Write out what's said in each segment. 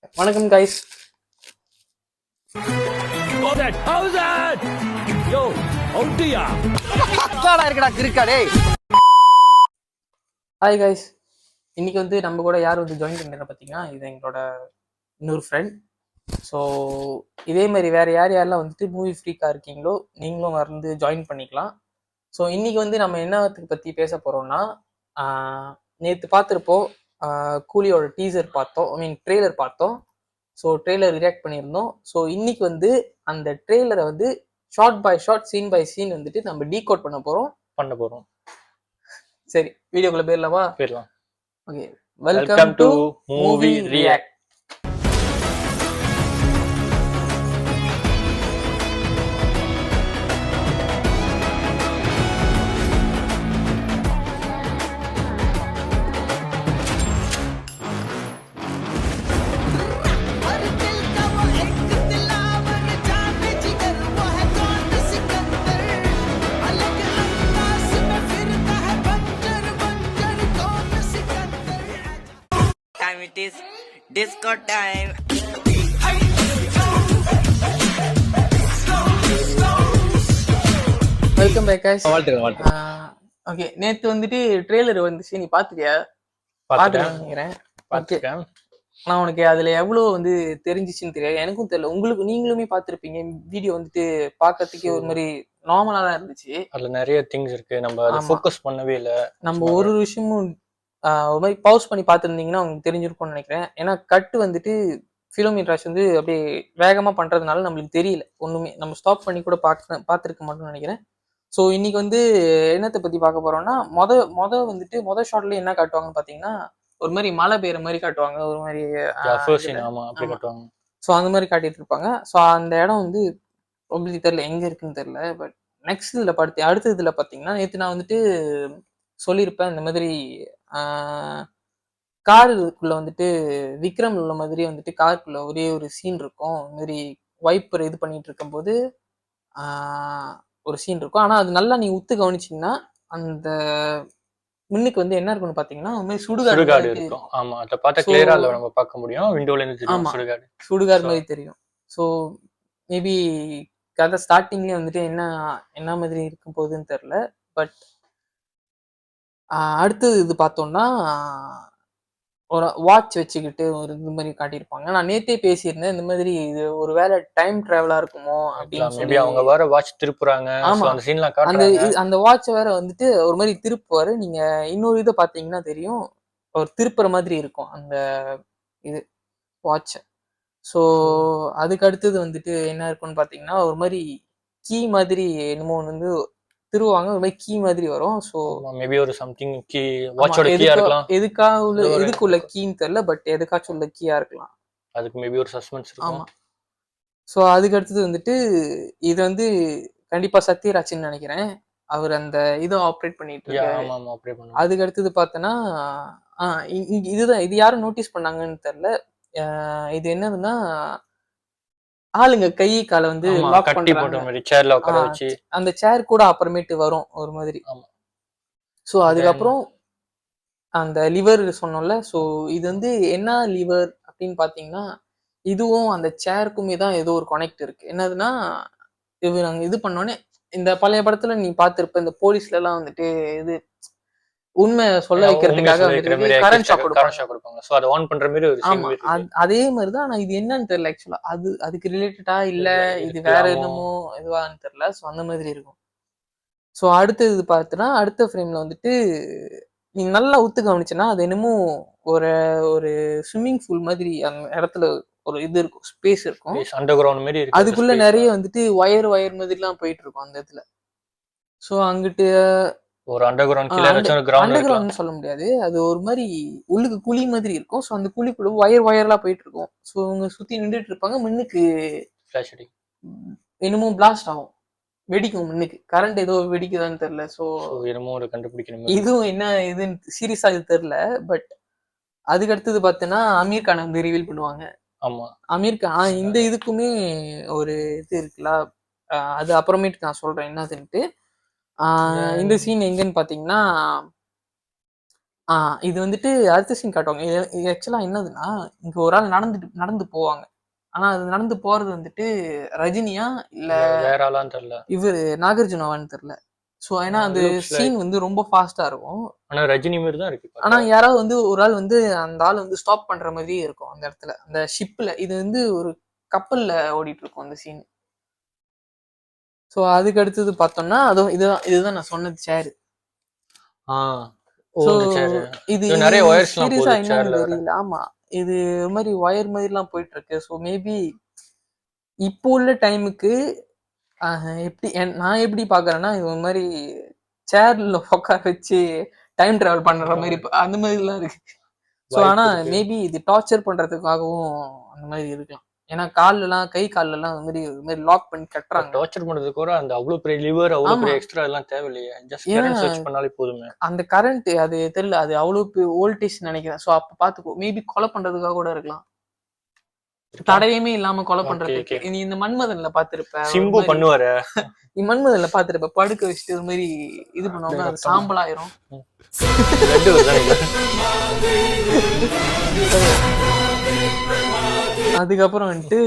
வணக்கம் guys. Hi guys. இன்னைக்கு வந்து நம்ம கூட யார் வந்து ஜாயின் பண்ணுற பார்த்தீங்கன்னா, இது எங்களோட இன்னொரு ஃப்ரெண்ட். ஸோ இதே மாதிரி வேறு யாரெல்லாம் வந்துட்டு மூவி ஃப்ரீக்காக இருக்கீங்களோ நீங்களும் வந்து ஜாயின் பண்ணிக்கலாம். ஸோ இன்னைக்கு வந்து நம்ம என்னத்துக்கு பற்றி பேச போகிறோம்னா, நேற்று பார்த்துருப்போம், கூலியோட டீசர் பார்த்தோம், ட்ரெய்லர் பார்த்தோம். ஸோ ட்ரெய்லர் ரியாக்ட் பண்ணியிருந்தோம். ஸோ இன்னைக்கு வந்து அந்த ட்ரெய்லரை வந்து shot by shot, scene by scene வந்துட்டு நம்ம டீகோட் பண்ண போகிறோம். சரி, வீடியோக்குள்ள போயிடலாமா? போயிடலாம். Okay, welcome to movie react. It is disco time. Welcome back guys. வாழ்த்துக்கள். ஓகே, நேத்து வந்துட்டு ட்ரெய்லர் வந்துச்சு, நீ பாத்துட்டியா? பாத்துக்கிறேன். பாத்துக்கிறேன். நான் உனக்கு அதுல எவ்வளவு வந்து தெரிஞ்சிச்சுன்னு தெரியாது, எனக்கும் தெரியல, உங்களுக்கு நீங்களுமே பாத்துருப்பீங்க. வீடியோ வந்துட்டு பாக்கிறதுக்கே ஒரு மாதிரி நார்மலா தான் இருந்துச்சு. அதுல நிறைய திங்ஸ் இருக்கு, நம்ம அதை ஃபோக்கஸ் பண்ணவே இல்ல. நம்ம ஒரு விஷயமும் ஒரு மாதிரி பவுஸ் பண்ணி பார்த்துருந்தீங்கன்னா உங்களுக்கு தெரிஞ்சிருக்கும்னு நினைக்கிறேன். ஏன்னா கட்டு வந்துட்டு ஃபிலிம் இன்ட்ரெஸ்ட் வந்து அப்படியே வேகமாக பண்ணுறதுனால நம்மளுக்கு தெரியல ஒன்றுமே. நம்ம ஸ்டாப் பண்ணி கூட பார்த்துருக்க மாட்டோம்னு நினைக்கிறேன். ஸோ இன்னைக்கு வந்து என்னத்தை பற்றி பார்க்க போகிறோம்னா, மொதல் ஷார்ட்ல என்ன காட்டுவாங்கன்னு பார்த்தீங்கன்னா, ஒரு மாதிரி மழை பெய்யுற மாதிரி காட்டுவாங்க, ஒரு மாதிரி. ஸோ அந்த மாதிரி காட்டிட்டு இருப்பாங்க. ஸோ அந்த இடம் வந்து ரொம்ப தெரியல எங்கே இருக்குன்னு தெரியல. பட் நெக்ஸ்ட் இதில் அடுத்த இதில் பார்த்தீங்கன்னா, நேற்று நான் வந்துட்டு சொல்லியிருப்பேன் இந்த மாதிரி காருக்குள்ள வந்துட்டு விக்ரம் உள்ள மாதிரி வந்துட்டு காருக்குள்ள ஒரே ஒரு சீன் இருக்கும். இந்த மாதிரி வைப்பர் இது பண்ணிட்டு இருக்கும் போது ஒரு சீன் இருக்கும். ஆனா அது நல்லா நீங்க உத்து கவனிச்சீங்கன்னா, அந்த முன்னுக்கு வந்து என்ன இருக்குன்னு பாத்தீங்கன்னா, சுடுகாடு இருக்கும். ஆமா, அத பார்த்தா கிளியரா நம்ம பார்க்க முடியும். விண்டோல இருந்து தெரியும் சுடுகாடு மாதிரி தெரியும். ஸோ மேபி கதை ஸ்டார்டிங்லேயே வந்துட்டு என்ன மாதிரி இருக்கும் போகுதுன்னு தெரியல. பட் அடுத்தது இது பார்த்தோம்னா, ஒரு வாட்ச் வச்சுக்கிட்டு ஒரு இது மாதிரி காட்டியிருப்பாங்க. நான் நேத்தே பேசியிருந்தேன், இந்த மாதிரி இது ஒரு வேலை டைம் டிராவலா இருக்குமோ அப்படின்னு சொல்லி. அவங்க வேற வாட்ச் திருப்புறாங்க. அந்த வாட்ச் வேற வந்துட்டு ஒரு மாதிரி திருப்புவாரு. நீங்க இன்னொரு இதை பார்த்தீங்கன்னா தெரியும், ஒரு திருப்புற மாதிரி இருக்கும் அந்த இது வாட்ச். ஸோ அதுக்கு அடுத்தது வந்துட்டு என்ன இருக்குன்னு பார்த்தீங்கன்னா, ஒரு மாதிரி கீ மாதிரி என்னமோ வந்து திருவாங்க, ஒரு மாதிரி கீ மாதிரி வரும். ஸோ மேபி ஒரு சம்திங் கீ, வாட்சோட கீயா இருக்கலாம். எதுக்குள்ள கீன்னு தெரியல, பட் எதுக்காச்சும் உள்ள கீயா இருக்கலாம். அதுக்கு மேபி ஒரு சஸ்பென்ஸ் இருக்கும். ஆமா. ஸோ அதுக்கு அடுத்தது வந்துட்டு இது வந்து கண்டிப்பா சத்யராஜ்னு நினைக்கிறேன், அவர் அந்த இதை ஆப்ரேட் பண்ணிட்டு இருக்காரு. அதுக்கு அடுத்தது பார்த்தோன்னா, இதுதான், இது யாரும் நோட்டீஸ் பண்ணாங்கன்னு தெரியல. இது என்னதுன்னா, ஆளுங்க கை காலை வந்து லாக் பண்றாங்க, சேர்ல உட்கார வச்சு. அந்த சேர் கூட அப்புறமேட்டு வரும் ஒரு மாதிரி. ஸோ அதுக்கப்புறம் அந்த லிவர் சொன்னோம்ல, ஸோ இது வந்து என்ன லிவர் அப்படின்னு பாத்தீங்கன்னா, இதுவும் அந்த சேருக்குமே தான் ஏதோ ஒரு கனெக்ட் இருக்கு. என்னதுன்னா, நாங்க இது பண்ணோன்னே, இந்த பழைய படத்துல நீ பார்த்திருப்ப, இந்த போலீஸ்ல எல்லாம் வந்துட்டு இது உண்மை சொல்ல வைக்கிறதுக்காக கரண்ட் ஷாக் கொடுப்பாங்க. சோ அத ஆன் பண்ற மாதிரி ஒரு சீன் இருக்கு. அதே மாதிரி தான். நான் இது என்னன்னு தெரியல ஆக்சுவலா, அதுக்கு ரிலேட்டடா இல்ல இது வேற என்னமோ இதுவான்னு தெரியல. சோ அந்த மாதிரி இருக்கும். ஸோ அடுத்தது பார்த்தோன்னா, அடுத்த ஃப்ரேம்ல வந்துட்டு நீங்க நல்லா உத்து கவனிச்சுன்னா, அது என்னமோ ஒரு ஸ்விம்மிங் பூல் மாதிரி அந்த இடத்துல ஒரு இது இருக்கும், ஸ்பேஸ் இருக்கும், அண்டர் கிரவுண்ட் மாதிரி இருக்கு. அதுக்குள்ள நிறைய வந்துட்டு வயர் மாதிரிலாம் போயிட்டு இருக்கும் அந்த இடத்துல. ஸோ அங்கிட்டு ஒரு அண்டர் கிரவுண்ட் அண்டர் கிரவுண்ட் சொல்ல முடியாது, அது ஒரு மாதிரி உள்ளுக்கு குழி மாதிரி இருக்கும். ஸோ அந்த குழிக்குள்ள வயர்லாம் போயிட்டு இருக்கும். ஸோ இவங்க சுத்தி நின்றுட்டு இருப்பாங்க. முன்னுக்கு ஃபிளாஷ் அடி என்னமோ பிளாஸ்ட் ஆகும், வெடிக்கும் முன்னுக்கு. கரண்ட் ஏதோ வெடிக்குதான்னு தெரியல. ஸோ என்னமோ ஒரு கண்டுபிடிக்கணும், இதுவும் என்ன இதுன்னு சீரியஸா இது தெரியல. பட் அதுக்கு அடுத்தது பார்த்தோன்னா, அமீர் கான் வந்து ரிவீல் பண்ணுவாங்க. ஆமா, அமீர் கான் இந்த இதுக்குமே ஒரு இது இருக்குல்ல, அது அப்புறமேட்டு நான் சொல்றேன் என்னதுன்ட்டு. இந்த சீன் எங்கன்னு பாத்தீங்கன்னா, இது வந்துட்டு அடுத்த சீன் காட்டுவாங்க. இது ஆக்சுவலா என்னதுன்னா, இங்க ஒரு ஆள் நடந்து போவாங்க. ஆனா அது நடந்து போறது வந்துட்டு ரஜினியா இல்ல வேற ஆளான்னு தெரியல. இவரு நாகார்ஜுனவான்னு தெரியல. ஸோ ஏன்னா அந்த லுக்ஸ் லைக். சீன் வந்து ரொம்ப ஃபாஸ்டா இருக்கும். ஆனா ரஜினி மாதிரி தான் இருக்கு ஆனா பார்க்க. யாராவது வந்து ஒரு ஆள் வந்து அந்த ஆள் வந்து ஸ்டாப் பண்ற மாதிரியே இருக்கும் அந்த இடத்துல. அந்த ஷிப்ல இது வந்து ஒரு கப்பல்ல ஓடிட்டு இருக்கும் அந்த சீன். ஸோ அதுக்கு அடுத்தது பார்த்தோம்னா அதுவும் இதுதான் நான் சொன்னது சேரு. ஆ ஓ ஸோ இந்த சேரு. இது இது இது நிறைய ஒயர்ஸ்லாம் சீரியஸா போகுது என்னன்னு சேர்ல வேற. தெரியல. ஆமா, இது ஒரு மாதிரி ஒயர் மாதிரிலாம் போயிட்டு இருக்கு. ஸோ மேபி இப்போ உள்ள டைமுக்கு எப்படி நான் எப்படி பாக்குறேன்னா இது ஒரு மாதிரி சேர்ல உட்கார வச்சு டைம் டிராவல் பண்ற மாதிரி அந்த மாதிரிலாம் இருக்கு. ஸோ ஆனா வாய்ப்பு இருக்கு. மேபி இது டார்ச்சர் பண்றதுக்காகவும் அந்த மாதிரி இருக்கலாம். ஏன்னா கால்லலாம் கை கால்லலாம் வந்து இது மாதிரி லாக் பண்ணி கட்டுறாங்க. டார்ச்சர் பண்றதுக்கு கூட அந்த அவ்வளவு பெரிய லிவர் அவ்வளவு ஆமா, பெரிய எக்ஸ்ட்ரா எல்லாம் தேவையில்லையே. ஜஸ்ட் ஏன்னா கரண்ட் சர்ச் பண்ணாலே போதுமே. அந்த கரண்ட் அது தெரியல, அது அவ்வளவு வோல்டேஜ் நினைக்கிறேன். ஸோ அப்ப பாத்துக்கோ, மேபி கொலை பண்றதுக்காக கூட இருக்கலாம். தடயமே இல்லாம கொலை ஓகே பண்றதுக்கு. ஓகே. நீ இந்த மன்மதன்ல பாத்திருப்ப, ஒரு சிம்பு மாதிரி பண்ணுவாரு. நீ மன்மதன்ல பாத்திருப்ப, படுக்க வச்சுட்டு ஒரு மாதிரி இது பண்ணுவாங்க, அது சாம்பலாயிரும். ரெண்டு வருதான். அதுக்கப்புறம் வந்துட்டு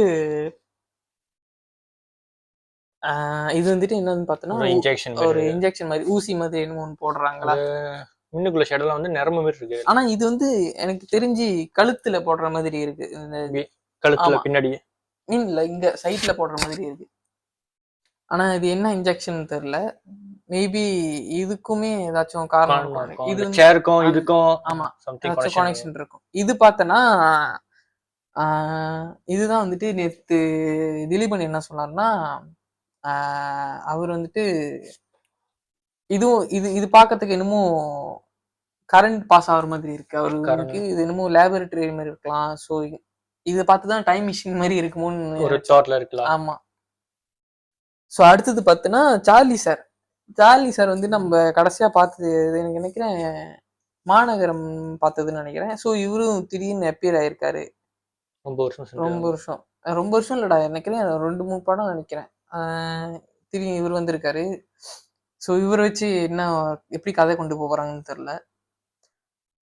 இது வந்துட்டு என்னன்னு பார்த்தோன்னா இன்ஜெக்ஷன் ஒரு இன்ஜெக்ஷன் மாதிரி ஊசி மாதிரி என்னமோ ஒன்று போடுறாங்களா. இன்னுக்குள்ள ஷெடெல்லாம் வந்து நரம்பு மாதிரி இருக்கு. ஆனா இது வந்து எனக்கு தெரிஞ்சு கழுத்துல போடுற மாதிரி இருக்கு. கழுத்துல ஆமா, பின்னாடி இல்ல இங்க சைட்ல போடுற மாதிரி இருக்கு. ஆனா இது என்ன இன்ஜெக்ஷன் தெரியல. மேபி இதுக்குமே ஏதாச்சும் காரணம் இருக்கும். இது வந்து சேருக்கும் இதுக்கும் ஆமா சம்திங் கனெக்ஷன் இருக்கும். இது பார்த்தனா இதுதான் வந்துட்டு நேத்து திலீபன் என்ன சொன்னார்னா, அவர் வந்துட்டு இதுவும் இது பார்க்கறதுக்கு என்னமோ கரண்ட் பாஸ் ஆகுற மாதிரி இருக்கு. அவருக்கு இது என்னமோ லேபரட்டரி மாதிரி இருக்கலாம். ஸோ இதை பார்த்துதான் டைம் மிஷின் மாதிரி இருக்குமோன்னு ஒரு தாட்ல இருக்கலாம். ஆமா. ஸோ அடுத்தது பார்த்தோன்னா சார்லி சார் வந்து நம்ம கடைசியா பார்த்தது எனக்கு நினைக்கிறேன் மாநகரம் பார்த்ததுன்னு நினைக்கிறேன். ஸோ இவரும் திடீர்னு அப்பியர் ஆயிருக்காரு. ரொம்ப வருஷம் இல்லடா, நினைக்கிறேன் 2-3 படம் நினைக்கிறேன். திடீர்னு இவர் வந்திருக்காரு. ஸோ இவரை வச்சு என்ன எப்படி கதை கொண்டு போறாங்கன்னு தெரியல.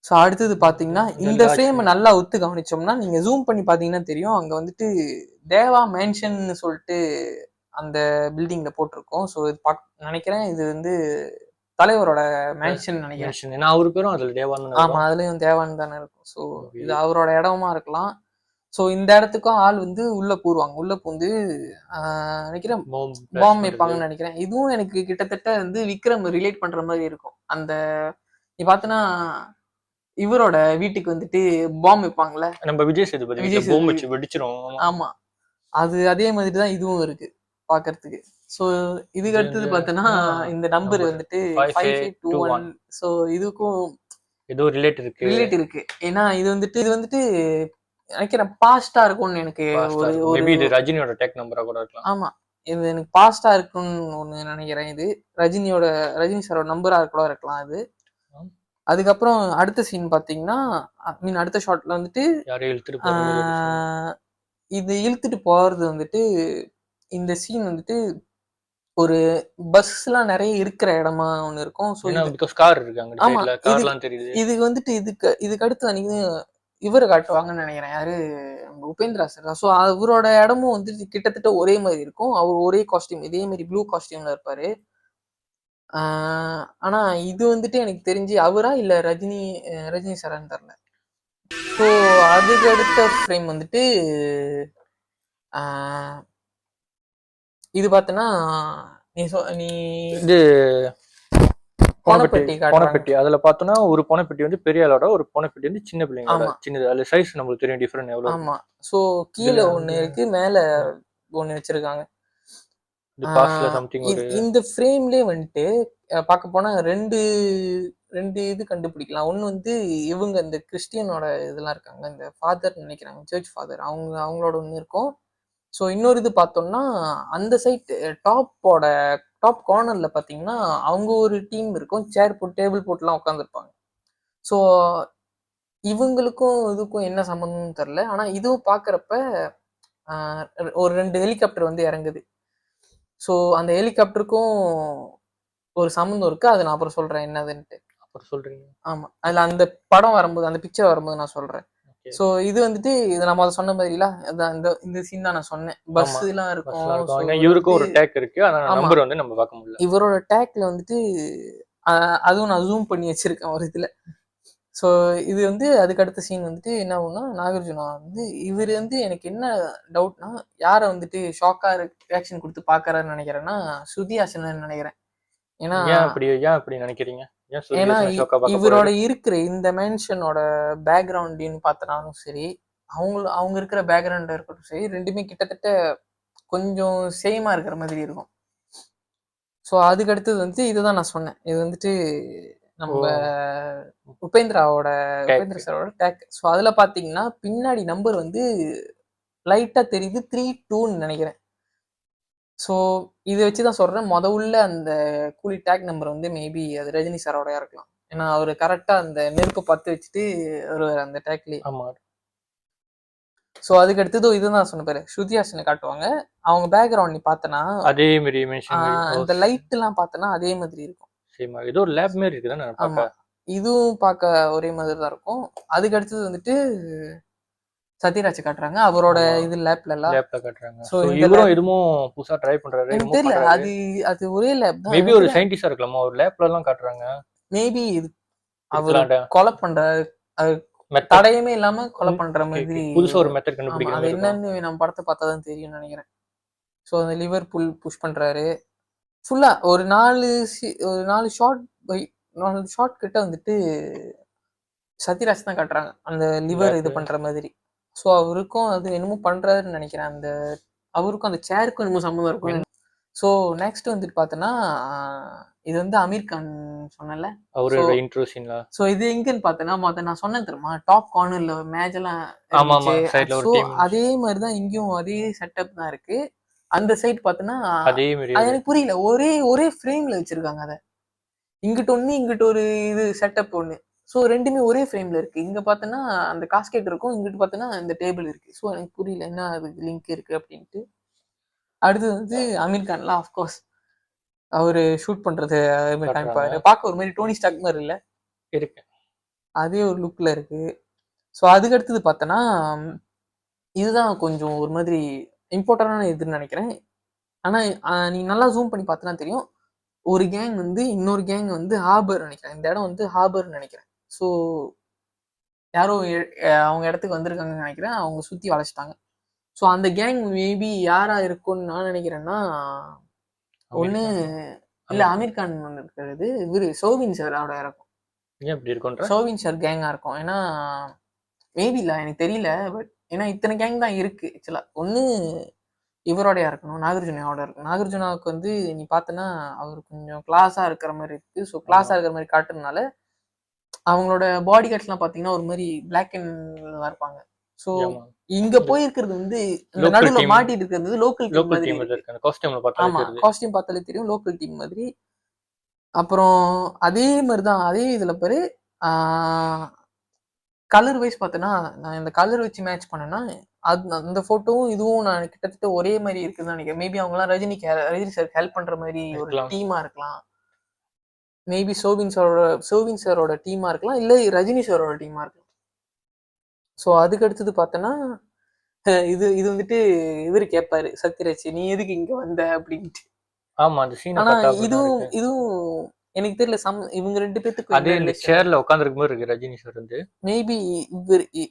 ஸோ அடுத்தது பாத்தீங்கன்னா இந்த ஃப்ரேம் நல்லா ஒத்து கவனிச்சோம்னா நீங்க ஜூம் பண்ணி பாத்தீங்கன்னா தெரியும், அங்க வந்துட்டு தேவா மேன்ஷன் சொல்லிட்டு அந்த பில்டிங்ல போட்டிருக்கோம். ஸோ இது நினைக்கிறேன் இது வந்து தலைவரோட மேன்ஷன் நினைக்கிறேன். ஏன்னா அவரு பேரும் அதுல தேவான். ஆமா, அதுலயும் தேவான் தானே இருக்கும். ஸோ இது அவரோட இடமா இருக்கலாம். ஸோ இந்த இடத்துக்கும் ஆள் வந்து உள்ள பூருவாங்க. உள்ள பூந்து நினைக்கிறேன் பாம் வைப்பாங்கன்னு நினைக்கிறேன். இதுவும் எனக்கு கிட்டத்தட்ட வந்து விக்ரம் ரிலேட் பண்ற மாதிரி இருக்கும். அந்த நீ பார்த்தனா இவரோட வீட்டுக்கு வந்துட்டு பாம் வைப்பாங்கல்ல, நம்ம விஜய் சேதுபதி பாம் வச்சு வெடிச்சிரும். ஆமா, அது அதே மாதிரி தான் இதுவும் இருக்கு பாக்குறதுக்கு. ஸோ இதுக்கு அடுத்தது பார்த்தனா இந்த நம்பர் வந்துட்டு 5521. ஸோ இதுக்கும் ஏதோ ரிலேட் இருக்கு. ஏன்னா இது வந்துட்டு நினைக்கிறேன் பாஸ்டா இருக்கும்னு எனக்கு மேபி இது ரஜினியோட டேக் நம்பரா கூட இருக்கலாம். ஆமா, இது எனக்கு பாஸ்டா இருக்கும்னு ஒண்ணு நினைக்கிறேன். இது ரஜினி சாரோட நம்பரா கூட இருக்கலாம் அது. அதுக்கப்புறம் அடுத்த சீன் பாத்தீங்கன்னா அடுத்த ஷாட்ல வந்துட்டு இது இழுத்துட்டு போறது வந்துட்டு இந்த சீன் வந்துட்டு ஒரு பஸ் எல்லாம் நிறைய இருக்கிற இடமா ஒண்ணு இருக்கும். இதுக்கு வந்துட்டு இதுக்கு அடுத்து அன்னைக்கு இவரை காட்டுவாங்கன்னு நினைக்கிறேன், யாரு உபேந்திரா சார். ஸோ அவரோட இடமும் வந்துட்டு கிட்டத்தட்ட ஒரே மாதிரி இருக்கும். அவர் ஒரே காஸ்டியூம், இதே மாதிரி ப்ளூ காஸ்டியூம்ல இருப்பாரு. ஆனா இது வந்துட்டு எனக்கு தெரிஞ்சு அவரா இல்ல ரஜினி சாரான்னு தெரியல. ஸோ அதுக்கு அடுத்த ஃப்ரேம் வந்துட்டு இது பார்த்தனா நீ இது பணப்பெட்டி. அதுல பார்த்தோம்னா ஒரு பணப்பெட்டி வந்து பெரிய ஆளோட, ஒரு பணப்பெட்டி வந்து சின்ன பிள்ளைங்களோட சின்னது. அதுல சைஸ் நம்மளுக்கு தெரியும் டிஃபரெண்ட் எவ்வளவு. ஆமா, ஸோ கீழே ஒண்ணு இருக்கு, மேல ஒண்ணு வச்சிருக்காங்க. இந்த ஃப்ரேம்லயே வந்துட்டு பார்க்க போனா ரெண்டு இது கண்டுபிடிக்கலாம். ஒண்ணு வந்து இவங்க இந்த கிறிஸ்டியனோட இதெல்லாம் இருக்காங்க, இந்த ஃபாதர் நினைக்கிறாங்க, சர்ச் ஃபாதர், அவங்களோட ஒண்ணு இருக்கும். ஸோ இன்னொரு இது பார்த்தோம்னா அந்த சைட் டாப் கார்னர்ல பாத்தீங்கன்னா அவங்க ஒரு டீம் இருக்கும், சேர் போட்டு டேபிள் போட்டுலாம் உட்காந்துருப்பாங்க. ஸோ இவங்களுக்கும் இதுக்கும் என்ன சம்பந்தம்னு தெரியல. ஆனா இதுவும் பாக்குறப்ப ஒரு 2 ஹெலிகாப்டர் வந்து இறங்குது. ஸோ அந்த ஹெலிகாப்டருக்கும் ஒரு சம்மந்தம் இருக்கு. அதை நான் அப்புறம் சொல்றேன் என்னதுன்ட்டு. சொல்றீங்க. ஆமா. அதுல அந்த படம் வரும்போது, அந்த பிக்சர் வரும்போது நான் சொல்றேன். ஓகே. ஸோ இது வந்துட்டு இது நம்ம அத சொன்ன மாதிரிலாம் அதான் இந்த சீன் தான் நான் சொன்னேன். ஆமா. பஸ்லாம் இருக்கும். பஸ்லாம் இருக்கும். ஸோ ஏன்னா இவர் இவருக்கும் வந்து ஒரு டேக் இருக்கு. ஆனா ஆமா. நம்பர் வந்து நம்ம பார்க்க முடியல. இவரோட டேக்ல வந்துட்டு அதுவும் நான் ஜூம் பண்ணி வச்சிருக்கேன் ஒரு இதுல. ஸோ இது வந்து அதுக்கு அடுத்த சீன் வந்துட்டு என்ன ஆகும்னா, நாகார்ஜுனா வந்து இவரு வந்து எனக்கு என்ன டவுட்னா, யார வந்துட்டு ஷாக்கா ரியாக்ஷன் குடுத்து பார்க்கறாருன்னு நெனைக்கிறேன்னா, ஸ்ருதி ஹாசன்னு நெனைக்கிறேன். ஏன்னா ஏன் அப்படி நினைக்கிறீங்க? ஏன் ஏன்னா சூரியஹாசன ஷோக்கா பார்க்க இவரோட போறாரு? இருக்கிற இந்த மேன்ஷனோட பேக்ரவுண்ட்ன்னு பார்த்தனாலும் சரி, அவங்க இருக்கிற பேக்ரவுண்டா இருக்கட்டும் சரி, 2மே கிட்டத்தட்ட கொஞ்சம் சேமா இருக்கிற மாதிரி இருக்கும். ஸோ அதுக்கு அடுத்தது வந்துட்டு இதுதான் நான் சொன்னேன். இது வந்துட்டு ஓ! நம்ம உபேந்திர டேக். சாரோட டேக். ஸோ அதுல பார்த்தீங்கன்னா, பின்னாடி நம்பர் வந்து லைட்டா தெரியுது 32ன்னு நெனைக்கிறேன். ஸோ இத வச்சு தான் சொல்றேன். உள்ள அந்த கூலி டேக் நம்பர் வந்து மேபி அது ரஜினி சாரோடயா இருக்கலாம். ஏன்னா அவரு கரெக்ட்டா அந்த நெருப்ப பத்த வச்சுட்டு வருவாரு அந்த டேக்லயே. ஆமா. ஸோ அதுக்கு அடுத்தது இதுதான் சொன்னேன் பாரு. ஸ்ருதி ஹாசன காட்டுவாங்க. அவங்க பேக்கிரவுண்ட் நீ பார்த்தனா, அதே மாரி மென்ஷன் மாரி. ஓ! அந்த லைட்லாம் பார்த்தனா அதே மாதிரி இருக்கும். சேமா. ஏதோ ஒரு லேப் மாரி இருக்கு தானே ஆமா. பார்க்க. இதுவும் பார்க்க ஒரே மாதிரி தான் இருக்கும். அதுக்கு அடுத்தது வந்துட்டு சத்யராஜ் காட்டுறாங்க. அவரோட ஆமா. இது லேப்லலாம். லேப்ல காட்டுறாங்க. ஸோ சோ இந்த இவரும் லேப் என்னமோ புதுசா ட்ரை பண்றாரு. எனக்கு என்னமோ தெரியல. பண்றாரு. அது ஒரே லேப் தான். மேபி எனக்கு ஒரு தெரியல. சயின்டிஸ்டா இருக்கலாமா? ஒரு லேப்லலாம் காட்டுறாங்க. மேபி இது அவரு இருக்கலாம்டா. கொலை பண்றாரு. அது மெத்தட். தடயமே இல்லாம கொலை பண்ற ஓகே, ஓகே. மாதிரி. புதுசா ஒரு மெத்தட் ஆமா. கண்டுபிடிக்கிற அது மாரி இருக்கும். என்னன்னு நம்ம படத்த பார்த்தா தான் தெரியும்னு நெனைக்கிறேன். ஸோ அந்த லிவர் புஷ் பண்றாரு. ஃபுல்லா ஒரு 4 ஷாட் 4 ஷாட் கிட்ட வந்துட்டு சத்யராஜ் தான் காட்டுறாங்க. அந்த லிவர் இது லேப்பு. பண்ற மாதிரி. ஸோ அவருக்கும் அது என்னமோ பண்றாருன்னு நெனைக்கிறேன். அவருக்கும் அந்த சேருக்கும் என்னமோ சம்மந்தம் இருக்கும். ஸோ நெக்ஸ்ட் வந்துட்டு பார்த்தோன்னா, இது வந்து அமீர் கான் சொன்னேன்ல. ஸோ அவரோட இன்ட்ரோ சீன்ல. ஸோ இது எங்கன்னு பார்த்தேன்னா, நான் சொன்னேன் தெரியுமா? டாப் கார்னர்ல மேஜெல்லாம் ஆமாமா. இருந்துச்சு. சைடுல ஒரு ஸோ டீம். அதே மாரி தான் இங்கேயும் அதே செட்டப் தான் இருக்கு. அந்த சைடு பார்த்தோன்னா, அதே மாரி அது ஒரு எனக்கு புரியல. ஒரே ஃப்ரேம்ல வச்சிருக்காங்க அத. இங்கிட்டு ஒண்ணு, இங்கிட்டு ஒரு இது செட்டப் ஒண்ணு. ஸோ 2மே ஒரே ஃப்ரேம்ல இருக்கு. இங்க பார்த்தோன்னா, அந்த காஸ்கெட் இருக்கும். இங்கிட்டு பார்த்தோன்னா, இந்த டேபிள் இருக்கு. ஸோ எனக்கு புரியல. என்ன அதுக்கு லிங்க் இருக்கு அப்டின்ட்டு. அடுத்தது வந்து அமீர் கான்லாம் ஆஃப் கோர்ஸ். அவரு ஷூட் பண்றது அது மாரி காட்டுறாங்க. காமிப்பாரு. பார்க்க ஒரு மாரி டோனி ஸ்டார்க் மாரி இல்ல. இருக்கு. அதே ஒரு லுக்ல இருக்கு. ஸோ அதுக்கு அடுத்தது பார்த்தோன்னா, இதுதான் கொஞ்சம் ஒரு மாதிரி இம்பார்ட்டன்டான இதுன்னு நெனைக்கிறேன். ஆனா நீ நல்லா ஜூம் பண்ணி பார்த்தனா தெரியும். ஒரு கேங் வந்து இன்னொரு கேங் வந்து ஹார்பர் நெனைக்கிறேன். இந்த இடம் வந்து ஹார்பர்ன்னு நெனைக்கிறேன். ஸோ யாரோ அவங்க இடத்துக்கு வந்திருக்காங்கன்னு நெனைக்கிறேன். அவங்க சுத்தி வளைச்சுட்டாங்க. ஸோ அந்த கேங் மேபி யாரா இருக்கும்னு நான் நெனைக்கிறேன்னா, ஒண்ணு இல்ல அமீர் கான் ஒண்ணு இருக்கிறது. இவரு சோபின் சாரோட இருக்கும். ஏன் இப்படி இருக்குன்ற? சோபின் சார் கேங்கா இருக்கும். ஏன்னா மேபி இல்ல எனக்கு தெரியல. பட் ஏன்னா இத்தனை கேங் தான் இருக்கு ஆக்சுவலா. ஒண்ணு இவரோடயா இருக்கணும். நாகார்ஜுனாவோட இருக்கும். நாகார்ஜுனாவுக்கு வந்து நீ பார்த்தன்னா, அவர் கொஞ்சம் கிளாஸா இருக்கிற மாரி இருக்கு. ஸோ கிளாஸா இருக்கிற மாரி காட்டுறதுனால, அவங்களோட பாடி கார்ட்ஸ்லாம் பார்த்தீங்கன்னா, ஒரு மாரி பிளாக் அண்ட்ல தான் இருப்பாங்க. ஸோ ஆமா. இங்க போயிருக்கிறது வந்து இந்த லோக்கல் நடுவுல டீம். மாட்டிட்டு இருக்கிறது லோக்கல் டீம் லோக்கல் மாதிரி டீம் இருக்கு. இருக்கு. அந்த காஸ்டியூம்ல பார்த்தாலே ஆமா. தெரியுது. காஸ்டியூம் பார்த்தாலே தெரியும். லோக்கல் டீம் மாதிரி. அப்புறம் அதே மாரி தான். அதே இதுல பாரு, ஆ கலர் வைஸ் பார்த்தன்னா, நான் இந்த கலர் வச்சு மேட்ச் பண்ணேன்னா, அந்த ஃபோட்டோவும் இதுவும் நான் கிட்டத்தட்ட ஒரே மாரி இருக்குதுன்னு நெனைக்கிறேன். மேபி அவங்கலாம் ரஜினி சாருக்கு ஹெல்ப் பண்ற மாரி ஒரு இருக்கலாம். டீமா இருக்கலாம். மேபி சோபின் சாரோட டீமா இருக்கலாம். இல்ல ரஜினி சாரோட டீமா இருக்கலாம். ஸோ அதுக்கு அடுத்தது பார்த்தன்னா, இது இது வந்துட்டு இவரு கேட்பாரு சத்யராஜ், "நீ எதுக்கு இங்க வந்த?" அப்படின்ட்டு. ஆமா. அந்த சீன ஆனா பார்த்தா அப்படிதான் இதுவும் இருக்கு. இதுவும் எனக்கு தெரியல. இவங்க 2 பேத்துக்கும் அதே என்ன இந்த ரிலேஷன்? சேர்ல உட்கார்ந்திருக்கும் போது இருக்கு ரஜினி சார் வந்து. மேபி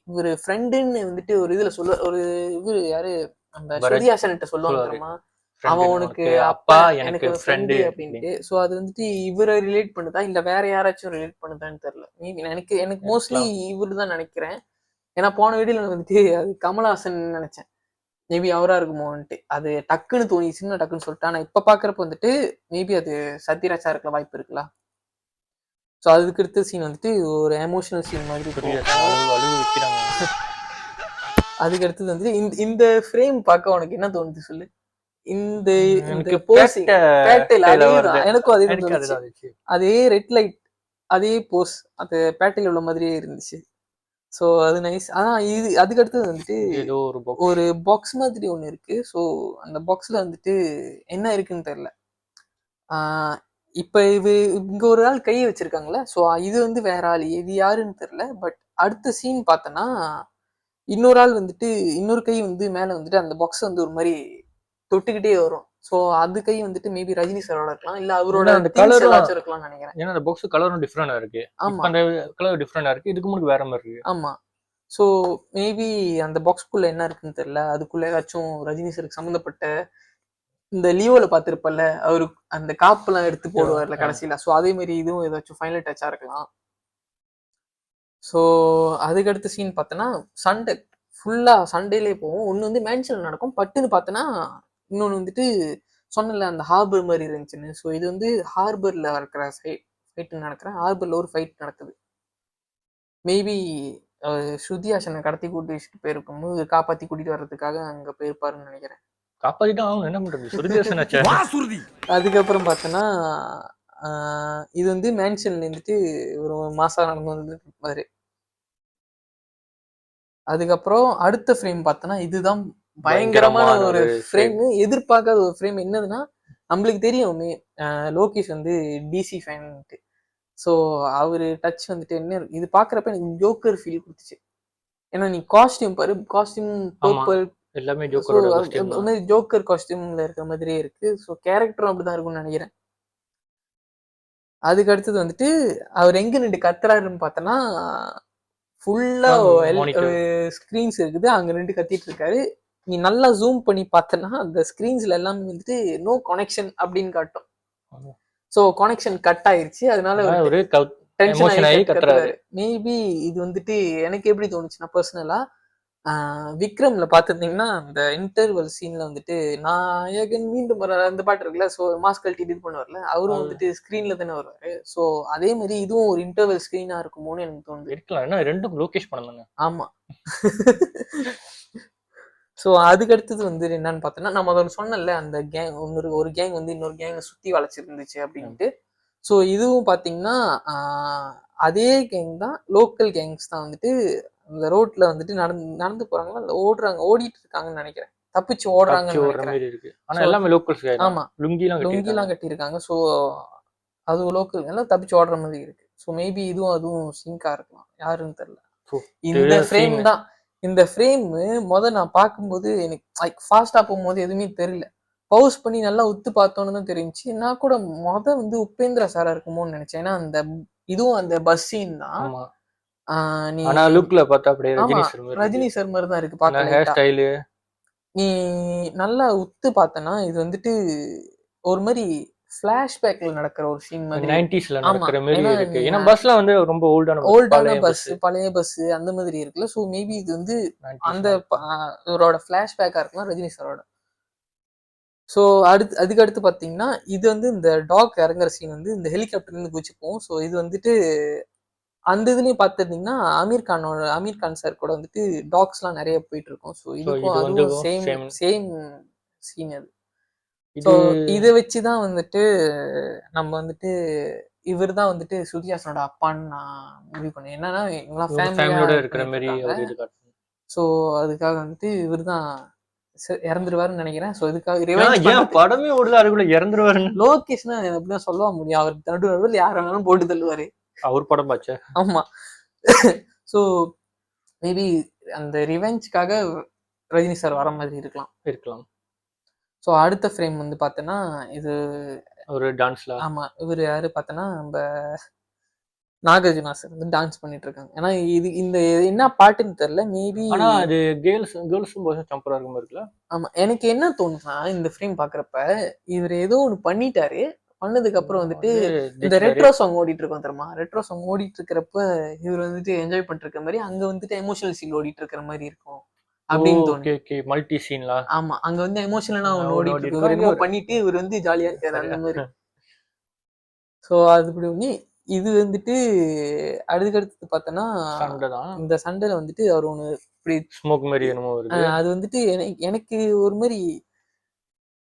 இவரு ஃப்ரெண்டுன்னு வந்துட்டு ஒரு இதுல ஒரு இவரு யாரு நம்ம பரத் ஸ்ருதிஹாசன்ட்ட சொல்லுவாங்க சொல்லுவாரு. தெரியுமா? அவன் ஃப்ரெண்டுன்னு உனக்கு உனக்கு அப்பா, அப்பா, எனக்கு எனக்கு ஃப்ரெண்டு ஃப்ரெண்டு அப்படின்ட்டு. அப்படின்னு. ஸோ அது வந்துட்டு இவர ரிலேட் பண்ணுதா? இல்ல வேற யாராச்சும் ரிலேட் பண்ணுதான்னு தெரியல. மேபி எனக்கு மோஸ்ட்லி இருக்கலாம். இவரு தான் நெனைக்கிறேன். ஏன்னா போன வீடியோல வந்துட்டு அது கமலஹாசன் நெனைச்சேன். மேபி அவரா இருக்குமோன்ட்டு. அது டக்குன்னு தோணிச்சுன்னு நான் டக்குன்னு சொல்லிட்டேன். ஆனா இப்ப பார்க்கறப்ப வந்துட்டு மேபி அது சத்யராஜா இருக்க வாய்ப்பு இருக்குல்ல. ஸோ அதுக்கு அடுத்த சீன் வந்துட்டு ஒரு எமோஷனல் சீன் மாதிரி புரியல. போகும். அழுவு வைக்கிறாங்க. அதுக்கு அடுத்தது வந்துட்டு இந்த ஃப்ரேம் பார்க்க உனக்கு என்ன தோணுது சொல்லு? இந்த இந்த எனக்கு போஸிங் பேட்டைல பேட்டையில வருது. அதேதான். எனக்கும் அதே தான் எனக்கு தோணுச்சு. அதுதான் இருந்துச்சு. அதே ரெட் லைட், அதே போஸ். அது பேட்டைல உள்ள மாதிரியே இருந்துச்சு. ஸோ அது நைஸ். ஆனா அதுக்கு அடுத்தது வந்துட்டு ஏதோ ஒரு பாக்ஸ். ஒரு பாக்ஸ் மாதிரி ஒண்ணு இருக்கு. ஸோ அந்த பாக்ஸ்ல வந்துட்டு என்ன இருக்குன்னு தெரியல. ஆஹ் இப்ப இங்க ஒரு ஆள் கையை வச்சிருக்காங்கல்ல, ஸோ இது வந்து வேற ஆள், இது யாருன்னு தெரியல. பட் அடுத்த சீன் பார்த்தோன்னா இன்னொரு ஆள் வந்துட்டு இன்னொரு கை வந்து மேல வந்துட்டு அந்த பாக்ஸ் வந்து ஒரு மாதிரி தொட்டுக்கிட்டே வரும். ஸோ அது கை வந்துட்டு மேபி ரஜினி சாரோட இருக்கலாம், இல்ல அவரோட அந்த டீம்ஸ் கலரும் ஏதாச்சும் இருக்கலாம்னு நினைக்கிறேன். ஏன்னா அந்த பாக்ஸ் கலரும் டிஃப்ரெண்டா இருக்கு. இப்ப ஆமா அந்த கலர் டிஃப்ரெண்டா இருக்கு, இதுக்கு முன்னாடி வேற மாதிரி இருக்கு. ஆமா. ஸோ மேபி அந்த பாக்ஸ்குள்ள என்ன இருக்குன்னு தெரியல. அதுக்குள்ள ஏதாச்சும் ரஜினி சாருக்கு சம்மந்தப்பட்ட இந்த லியோல பார்த்திருப்பல்ல, அவரு அந்த காப்பெல்லாம் எடுத்து போடுவார்ல கடைசியில. ஸோ அதே மாதிரி இதுவும் ஏதாச்சும் ஃபைனல் டச்சா இருக்கலாம். ஸோ அதுக்கு அடுத்த சீன் பார்த்தோன்னா சண்டை ஃபுல்லா சண்டையிலே போகும். ஒன்று வந்து மேன்ஷன் நடக்கும், பட்டுன்னு பார்த்தோன்னா இன்னொன்று வந்துட்டு சொன்னல அந்த ஹார்பர் மாதிரி இருந்துச்சுன்னு. ஸோ இது வந்து ஹார்பர்ல இருக்கிற ஃபைட்டு நடக்கிறேன். ஹார்பர்ல ஒரு ஃபைட் நடக்குது. மேபி ஸ்ருதி ஹாசனை கடத்தி கூட்டி வச்சுட்டு போயிருக்கும்போது காப்பாத்தி கூட்டிட்டு வர்றதுக்காக அங்க போயிருப்பாருன்னு நினைக்கிறேன். காப்பாத்திட்டு ஆகணும், என்ன பண்றது, சுருதிஹாசன் ஆச்சே. அதுக்கப்புறம் பார்த்தோன்னா இது வந்து மேன்ஷன்ல இருந்துட்டு ஒரு மாசா நடந்து வந்துட்டு இருப்பாரு. அதுக்கப்புறம் அடுத்த ஃப்ரேம் பார்த்தோன்னா இதுதான் பயங்கரமான ஒரு ஃப்ரேம். எதிர்பார்க்காத ஒரு ஃப்ரேம். என்னதுன்னா, நம்மளுக்கு தெரியும் லோகேஷ் வந்து டிசி ஃபேன்ட்டு. ஸோ அவரு டச் வந்துட்டு என்ன இது பாக்குறப்ப எனக்கு ஜோக்கர் ஃபீல் கொடுத்துச்சு. ஏன்னா நீ காஸ்டியூம் பாரு, காஸ்டியூம் பர்பிள் எல்லாமே ஜோக்கரோட காஸ்டியூம் தான். ஜோக்கர் காஸ்டியூம்ல இருக்க மாதிரியே இருக்கு. ஸோ கேரக்டரும் அப்படிதான் இருக்கும்னு நினைக்கிறேன். அதுக்கு அடுத்தது வந்துட்டு அவர் எங்க நின்று கத்துறாருன்னு பார்த்தோன்னா ஃபுல்லா ஸ்கிரீன்ஸ் இருக்குது, அங்க நின்று கத்திட்டு இருக்காரு. நீ நல்லா ஜூம் பண்ணி பார்த்தனா அந்த ஸ்கிரீன்ஸ்ல எல்லாமே வந்துட்டு நோ கனெக்ஷன் அப்படின்னு காட்டும். ஸோ கனெக்ஷன் கட் ஆயிருச்சு, அதனால ஒரு டென்ஷன் ஆகி கத்துறாரு. மேபி இது வந்துட்டு எனக்கு எப்படி தோணுச்சுன்னா பர்சனலா விக்ரம்ல பாத்துருந்தீங்கன்னா அந்த இன்டர்வல் சீன்ல வந்துட்டு நாயகன் மீண்டும் வர அந்த பாட்டு இருக்குல்ல, ஸோ மாஸ்க் கழட்டி இது பண்ணுவார்ல, அவரும் வந்துட்டு ஸ்கிரீன்ல தானே வருவாரு. ஸோ அதே மாதிரி இதுவும் ஒரு இன்டர்வல் ஸ்கிரீனா இருக்குமோன்னு எனக்கு தோணுது. இருக்கலாம், ஏன்னா ரெண்டும் லோகேஷ் படம் தானே. ஆமா. ஸோ அதுக்கு அடுத்தது வந்து என்னன்னு பார்த்தோன்னா, நம்ம அதை சொன்னல அந்த கேங் ஒரு கேங் வந்து இன்னொரு கேங்கை சுத்தி வளைச்சிருந்துச்சு அப்படின்ட்டு. ஸோ இதுவும் பார்த்தீங்கன்னா அதே கேங் தான், லோக்கல் கேங்ஸ் தான் வந்துட்டு அந்த ரோட்ல வந்துட்டு நடந்து போறாங்களா, இல்ல ஓடிட்டு இருக்காங்கன்னு நினைக்கிறேன். தப்பிச்சு ஓடுறாங்கன்னு நினைக்கிறேன். ஆனா எல்லாமே லோக்கல்ஸ். ஆமா, லுங்கிலாம் கட்டி இருக்காங்க. ஸோ அது லோக்கல் எல்லாம் தப்பிச்சு ஓடுற மாதிரி இருக்கு. ஸோ மேபி அதுவும் சிங்கா இருக்கலாம், யாருன்னு தெரியல. இந்த ஃப்ரேம் தான், இந்த ஃப்ரேம் நான் பார்க்கும்போது எனக்கு லைக் ஃபாஸ்டா போகும்போது எதுவுமே தெரியல. பவுஸ் பண்ணி நல்லா உத்து பார்த்தோன்னு தான் தெரிஞ்சு. நான் கூட வந்து உபேந்திரா சாரா இருக்குமோன்னு நினைச்சேன். ஏன்னா அந்த இதுவும் அந்த பஸ் சீன் தான். நீ லுக்ல பார்த்தா அப்படியே ரஜினி சார் மாதிரி தான் இருக்கு பார்க்க. ஹேர் ஸ்டைல் நீ நல்லா உத்து பார்த்தனா இது வந்துட்டு ஒரு மாதிரி ஃபிளாஷ்பேக்ல நடக்கிற ஒரு சீன் மாதிரி, 90ஸ்ல நடக்கிற மாதிரி இருக்கு. ஏன்னா பஸ்ல வந்து ரொம்ப ஓல்டான பஸ், பழைய பஸ் அந்த மாதிரி இருக்குல்ல. ஸோ மேபி இது வந்து அந்த இவரோட ஃபிளாஷ்பேக்கா இருக்கலாம், ரஜினி சாரோட. ஸோ அதுக்கு அடுத்து பார்த்தீங்கன்னா இது வந்து இந்த டாக் இறங்குற சீன் வந்து இந்த ஹெலிகாப்டர்லேருந்து குதிச்சுப்போம். ஸோ இது வந்துட்டு அந்த இதுலயும் பார்த்துருந்தீங்கன்னா அமீர் கான் சார் கூட வந்துட்டு டாக்ஸ்லாம் நிறைய போயிட்டு இருக்கும். ஸோ இதுக்கும் அதுவும் சேம் சீன் அது. ஸோ இதை வச்சுதான் வந்துட்டு நம்ம வந்துட்டு இவர் தான் வந்துட்டு ஸ்ருதி ஹாசனோட அப்பான்னு நான் முடிவு பண்ணேன். என்னன்னா எல்லாம் ஃபேமிலியோட இருக்கிற மாதிரி. ஸோ அதுக்காக வந்துட்டு இவர் தான் இறந்துருவாருன்னு நினைக்கிறேன். ஸோ இதுக்காக படமே ஓடல, அதுக்குள்ள இறந்துருவாருன்னு லோகேஷ்னா எப்படிதான் சொல்ல முடியும், அவர் நடுவில் யார் வேணாலும் போட்டு தள்ளுவாரு. அவர் படம் பாச்சா. ஆமா. ஸோ மேபி அந்த ரிவெஞ்சுக்காக ரஜினி சார் வர மாதிரி இருக்கலாம். ஸோ அடுத்த ஃப்ரேம் வந்து பார்த்தோன்னா இது ஒரு டான்ஸ்ல. ஆமா, இவர் யாரு பார்த்தோன்னா நம்ம நாகார்ஜுனா சார் வந்து டான்ஸ் பண்ணிட்டு இருக்காங்க. ஏன்னா இது இந்த என்ன பாட்டுன்னு தெரியல, மேபி ஆனா அது கேர்ள்ஸும் பாய்ஸும் சம்பரா இருக்கும் இருக்குல்ல. ஆமா, எனக்கு என்ன தோணுச்சுன்னா இந்த ஃப்ரேம் பாக்குறப்ப இவர் ஏதோ ஒன்று பண்ணிட்டாரு. பண்ணதுக்கு அப்புறம் வந்துட்டு இந்த ரெட்ரோ சாங் ஓடிட்டு இருக்கோம் தெரியுமா, ரெட்ரோ சாங் ஓடிட்டு இருக்கிறப்ப இவர் வந்துட்டு என்ஜாய் பண்ணிட்டு இருக்க மாதிரி, அங்க வந்துட்டு எமோஷனல் சீன் ஓடிட்டு இருக்கிற மாதிரி இருக்கும் அப்படின்னு தோணுது. மல்டி சீன்ல. ஆமா, அங்க வந்து எமோஷனலா ஓடிட்டு இருக்கு, இவர் என்னமோ பண்ணிட்டு இவர் வந்து ஜாலியா இருக்காரு அந்த மாதிரி. ஸோ அதுபடி ஒண்ணு இது வந்துட்டு அடுத்தடுத்து பார்த்தோன்னா இந்த சண்டையில வந்துட்டு அவர் ஒண்ணு இப்படி ஸ்மோக் மாதிரி என்னமோ வருது. அது வந்துட்டு எனக்கு ஒரு மாதிரி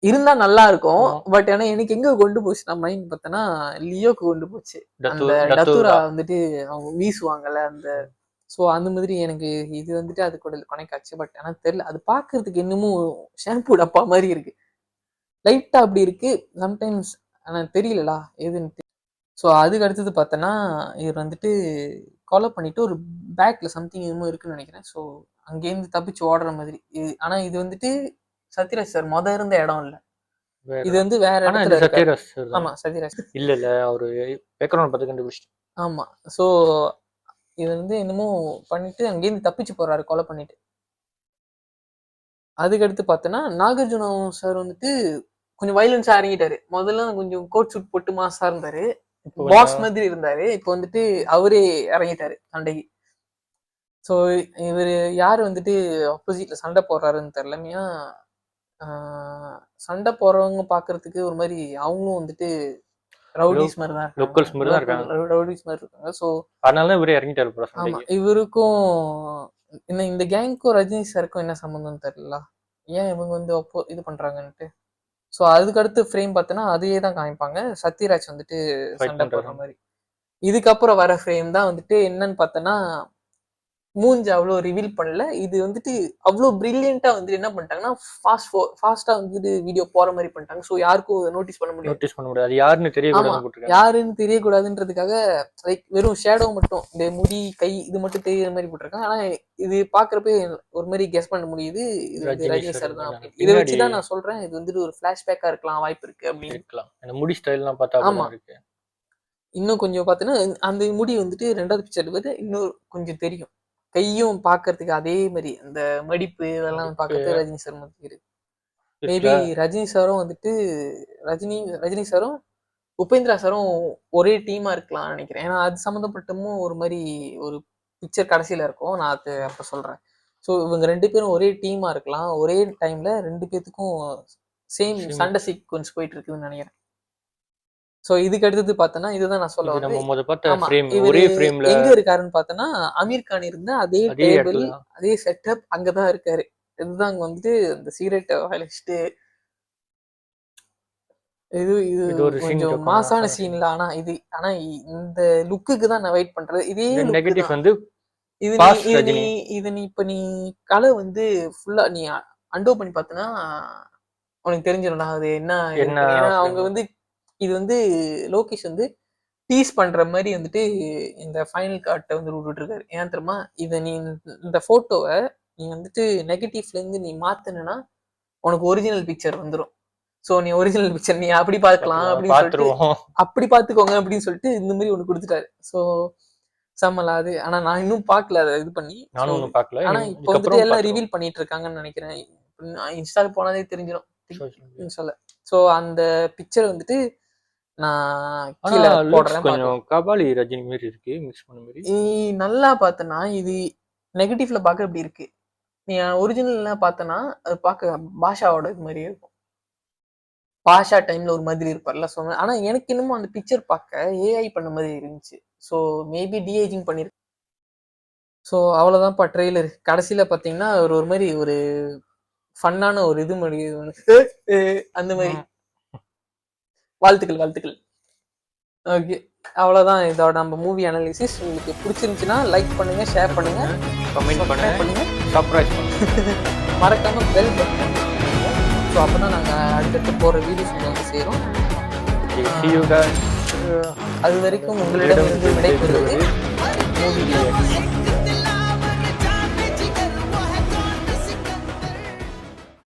இருந்தா நல்லா இருக்கும். பட் ஆனா எனக்கு எங்க கொண்டு போச்சு நான் மைண்ட் பார்த்தேன்னா லியோக்கு கொண்டு போச்சு. அந்த டத்தூரா வந்துட்டு அவங்க வீசுவாங்கல்ல அந்த, ஸோ அந்த மாதிரி எனக்கு இது வந்துட்டு அது கூட கனெக்ட் ஆச்சு. பட் ஆனா தெரியல, அது பாக்குறதுக்கு இன்னமும் ஷாம்பு டப்பா மாதிரி இருக்கு, லைட்டா அப்படி இருக்கு. சம்டைம்ஸ் ஆனால் தெரியலடா எதுன்னு. ஸோ அதுக்கு அடுத்தது பார்த்தோன்னா இவர் வந்துட்டு கொலை பண்ணிட்டு ஒரு பேக்கில் சம்திங் எதுவும் இருக்குன்னு நினைக்கிறேன். ஸோ அங்கேருந்து தப்பிச்சு ஓடுற மாதிரி. ஆனால் இது வந்துட்டு சத்யராஜ் சார் இருந்த இடம் இல்லை, இது வந்து வேற இடத்துல இருக்கு. சத்யராஜ் ஆமா சத்யராஜ் இல்ல அவரு பேக்ரவுண்ட் பார்த்து கண்டுபிடிச்சிட்டு. ஆமா. ஸோ இது வந்து என்னமோ பண்ணிட்டு அங்கேருந்து தப்பிச்சு போறாரு கொலை பண்ணிட்டு. அதுக்கடுத்து பார்த்தோன்னா நாகார்ஜுனா சார் வந்துட்டு கொஞ்சம் வைலன்ஸா இறங்கிட்டாரு. முதல்ல கொஞ்சம் கோட் சூட் போட்டு மாசா இருந்தாரு, பாஸ் மாதிரி இருந்தாரு. இப்போ வந்துட்டு அவரே இறங்கிட்டாரு சண்டைக்கு. ஸோ இவர் யார் வந்துட்டு ஆப்போசிட்ல சண்டை போடுறாருன்னு தெரியலமையா. சண்டை போடுறவங்க பாக்குறதுக்கு ஒரு மாதிரி அவங்களும் வந்துட்டு ரவுடிஸ் மாதிரி தான் இருக்காங்க. ரவுடிஸ் மாதிரி இருக்காங்க. ஸோ அதனால இவரே இறங்கிட்டாரு. ஆமா, இவருக்கும் இந்த கேங்க்கும் ரஜினி சாருக்கும் என்ன சம்பந்தம்னு தெரியல, ஏன் இவங்க வந்து இது பண்றாங்கன்ட்டு. ஸோ அதுக்கு அடுத்து ஃப்ரேம் பார்த்தோன்னா அதையே தான் காமிப்பாங்க, சத்யராஜ் வந்துட்டு சண்டை போடுற மாதிரி. இதுக்கப்புறம் வர ஃப்ரேம் தான் வந்துட்டு என்னன்னு பார்த்தோன்னா மூஞ்சி அவ்வளோ ரிவீல் பண்ணல. இது வந்துட்டு அவ்வளோ பிரில்லியண்டா வந்துட்டு என்ன பண்ணிட்டாங்கன்னா ஃபாஸ்டா வந்துட்டு வீடியோ போற மாதிரி பண்ணிட்டாங்க. ஸோ யாருக்கும் நோட்டீஸ் பண்ண முடியாது, அது யாருன்னு தெரியக்கூடாதுன்றதுக்காக லைக் வெறும் ஷேடோ மட்டும், இந்த முடி கை இது மட்டும் தெரியுற மாதிரி போட்டிருக்காங்க. ஆனா இது பாக்குறப்ப ஒரு மாதிரி கெஸ் பண்ண முடியுது இது ரஜினி சார் தான். இதை வச்சுதான் நான் சொல்றேன் இது வந்துட்டு ஒரு பிளாஷ்பேக்கா இருக்கலாம், வாய்ப்பு இருக்கு அப்படின்னு இருக்கலாம். முடி ஸ்டைல்லாம் பார்த்தா ஆமா இருக்கு. இன்னும் கொஞ்சம் பார்த்தீங்கன்னா அந்த முடி வந்துட்டு ரெண்டாவது பிக்சர் இன்னும் கொஞ்சம் தெரியும். கையும் பாக்குறதுக்கு அதே மாதிரி அந்த மடிப்பு இதெல்லாம் பாக்குறதுக்கு ரஜினி சார் மாதிரி இருக்கு. மேபி ரஜினி சாரும் வந்துட்டு ரஜினி சாரும் உபேந்திரா சாரும் ஒரே டீமா இருக்கலாம் நினைக்கிறேன். ஏன்னா அது சம்மந்தப்பட்டமும் ஒரு மாதிரி ஒரு பிக்சர் கடைசியில இருக்கும், நான் அது அப்ப சொல்றேன். ஸோ இவங்க 2 பேரும் ஒரே டீமா இருக்கலாம், ஒரே டைம்ல 2 பேத்துக்கும் சேம் சண்டை சீக்வன்ஸ் போயிட்டு இருக்குதுன்னு நினைக்கிறேன். சோ இதுக்கு அடுத்தது பார்த்தனா இதுதான் நான் சொல்ல வந்தேன். எங்க இருக்காருன்னு பார்த்தனா அமீர் கான் இருந்த அதே டேபிள் அதே செட்டப் அங்கதான் இருக்காரு. இதுதான் அங்க வந்துட்டு இந்த சிகரெட் வலிச்சுட்டு இது கொஞ்சம் மாசான சீன்ல. ஆனா இந்த லுக்குக்கு தான் நான் வெயிட் பண்றது. இதே நெகட்டிவ் வந்து இது நீ இப்ப நீ கலை வந்து ஃபுல்லா நீ அண்டோ பண்ணி பார்த்தனா உனக்கு தெரிஞ்சிடும்டா அது என்ன. ஏன்னா அவங்க வந்து இது வந்து லோகேஷ் வந்து டீஸ் பண்ற மாதிரி வந்துட்டு இந்த ஃபைனல் கார்ட்டை வந்து விட்டுட்டு இருக்காரு. ஏன் தெரியுமா, இதை நீ இந்த போட்டோவை நீ வந்துட்டு நெகட்டிவ்ல இருந்து நீ மாத்தினா உனக்கு ஒரிஜினல் பிக்சர் வந்துடும். ஸோ நீ ஒரிஜினல் பிக்சர் நீ அப்படி பார்க்கலாம் அப்படின்னு சொல்லிட்டு அப்படி பார்த்துக்கோங்க அப்படின்னு சொல்லிட்டு இந்த மாதிரி ஒன்று கொடுத்துட்டாரு. ஸோ சம்மலாது. ஆனா நான் இன்னும் பார்க்கல அதை இது பண்ணி. ஆனா இப்போ வந்துட்டு எல்லாம் ரிவீல் பண்ணிட்டு இருக்காங்கன்னு நினைக்கிறேன். இன்ஸ்டால் போனாலே தெரிஞ்சிடும் சொல்ல. ஸோ அந்த பிக்சர் வந்துட்டு நான் கீழே போடுறேன். கபாலி ரஜினி மாதிரி இருக்கு, மிக்ஸ் பண்ண மாதிரி. நீ நல்லா பார்த்தனா இது நெகட்டிவ்ல பார்க்க இப்படி இருக்கு, நீ ஒரிஜினல்ல பார்த்தனா அது பார்க்க பாஷாவோட இது மாதிரி இருக்கும். பாஷா டைம்ல ஒரு மாதிரி இருப்பார்ல. ஸோ ஆனா எனக்கு இன்னமும் அந்த பிக்சர் பார்க்க ஏஐ பண்ண மாதிரி இருந்துச்சு. ஸோ மேபி டிஏஜிங் பண்ணிருக்கு. ஸோ அவ்வளோதான்ப்பா ட்ரெய்லர். கடைசியில பார்த்தீங்கன்னா ஒரு மாதிரி ஒரு ஃபன்னான ஒரு இது மாதிரி அந்த மாதிரி வாழ்த்துக்கள். ஓகே, அவ்வளோதான் இதோட நம்ம மூவி அனாலிசிஸ். உங்களுக்கு பிடிச்சிருந்துச்சுன்னா லைக் பண்ணுங்க, ஷேர் பண்ணுங்க, கமெண்ட் பண்ணுங்க, சப்ஸ்கிரைப் பண்ணுங்க, மறக்காம பெல் பட்டன் பண்ணுங்க. ஸோ அப்போ தான் நாங்கள் அடுத்தடுத்து போகிற வீடியோஸ் வந்து சேரும். அது வரைக்கும் உங்களிடம் இருந்து விடைபெறுவது மூவி.